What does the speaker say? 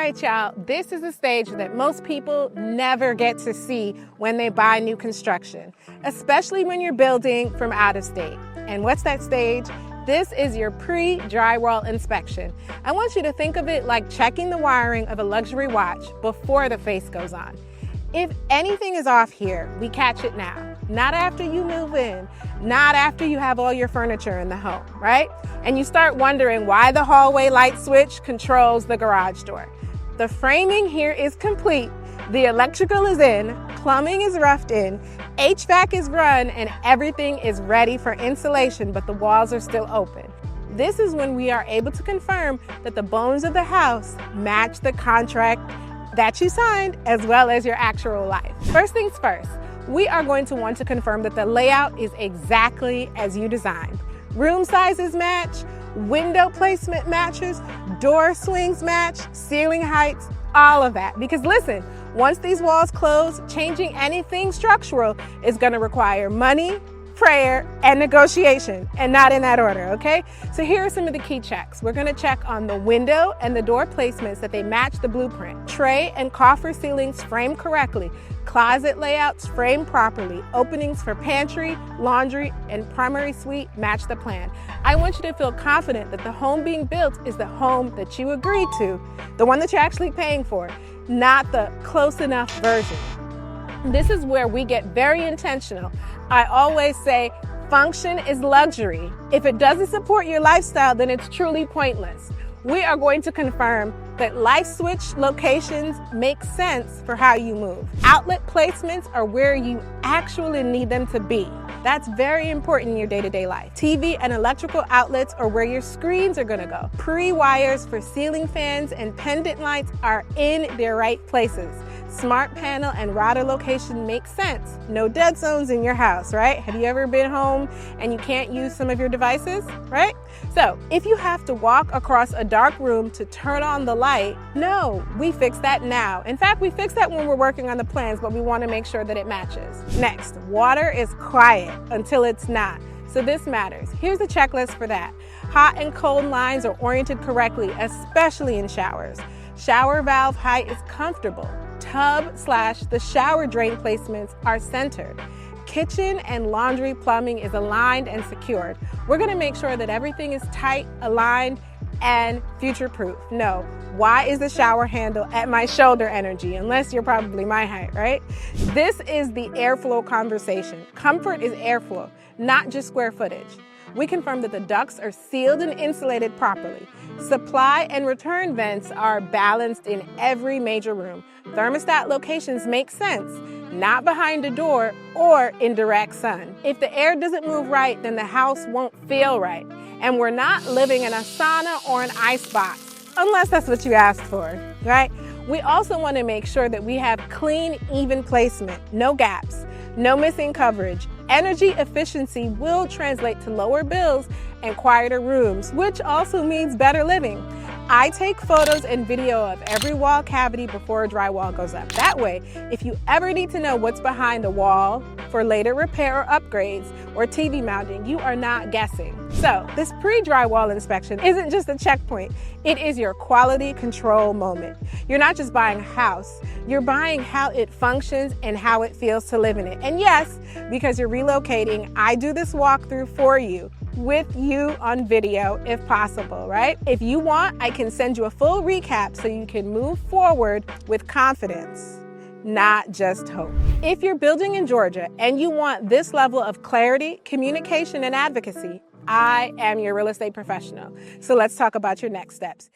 right, y'all, this is a stage that most people never get to see when they buy new construction, especially when you're building from out of state. And what's that stage? This is your pre-drywall inspection. I want you to think of it like checking the wiring of a luxury watch before the face goes on. If anything is off here, we catch it now. Not after you move in, not after you have all your furniture in the home, right? And you start wondering why the hallway light switch controls the garage door. The framing here is complete, the electrical is in, plumbing is roughed in, HVAC is run, and everything is ready for insulation, but the walls are still open. This is when we are able to confirm that the bones of the house match the contract that you signed, as well as your actual life. First things first, we are going to want to confirm that the layout is exactly as you designed. Room sizes match, window placement matches, door swings match, ceiling heights, all of that. Because listen, once these walls close, changing anything structural is going to require money, prayer, and negotiation, and not in that order, okay? So here are some of the key checks. We're gonna check on the window and the door placements that they match the blueprint. Tray and coffer ceilings framed correctly. Closet layouts framed properly. Openings for pantry, laundry, and primary suite match the plan. I want you to feel confident that the home being built is the home that you agreed to, the one that you're actually paying for, not the close enough version. This is where we get very intentional. I always say, function is luxury. If it doesn't support your lifestyle, then it's truly pointless. We are going to confirm that light switch locations make sense for how you move. Outlet placements are where you actually need them to be. That's very important in your day-to-day life. TV and electrical outlets are where your screens are gonna go. Pre-wires for ceiling fans and pendant lights are in their right places. Smart panel and router location makes sense. No dead zones in your house, right? Have you ever been home and you can't use some of your devices, right? So if you have to walk across a dark room to turn on the light, no, we fix that now. In fact, we fix that when we're working on the plans, but we want to make sure that it matches. Next, water is quiet until it's not. So this matters. Here's a checklist for that. Hot and cold lines are oriented correctly, especially in showers. Shower valve height is comfortable. Tub/the shower drain placements are centered. Kitchen and laundry plumbing is aligned and secured. We're gonna make sure that everything is tight, aligned, and future-proof. No, why is the shower handle at my shoulder energy? Unless you're probably my height, right? This is the airflow conversation. Comfort is airflow, not just square footage. We confirm that the ducts are sealed and insulated properly. Supply and return vents are balanced in every major room. Thermostat locations make sense, not behind a door or in direct sun. If the air doesn't move right, then the house won't feel right. And we're not living in a sauna or an ice box, unless that's what you asked for, right? We also want to make sure that we have clean, even placement, no gaps, no missing coverage. Energy efficiency will translate to lower bills and quieter rooms, which also means better living. I take photos and video of every wall cavity before a drywall goes up. That way, if you ever need to know what's behind the wall for later repair or upgrades or TV mounting, you are not guessing. So this pre-drywall inspection isn't just a checkpoint. It is your quality control moment. You're not just buying a house, you're buying how it functions and how it feels to live in it. And yes, because you're relocating, I do this walkthrough for you, with you on video if possible, right? If you want, I can send you a full recap so you can move forward with confidence, not just hope. If you're building in Georgia and you want this level of clarity, communication, and advocacy, I am your real estate professional. So let's talk about your next steps.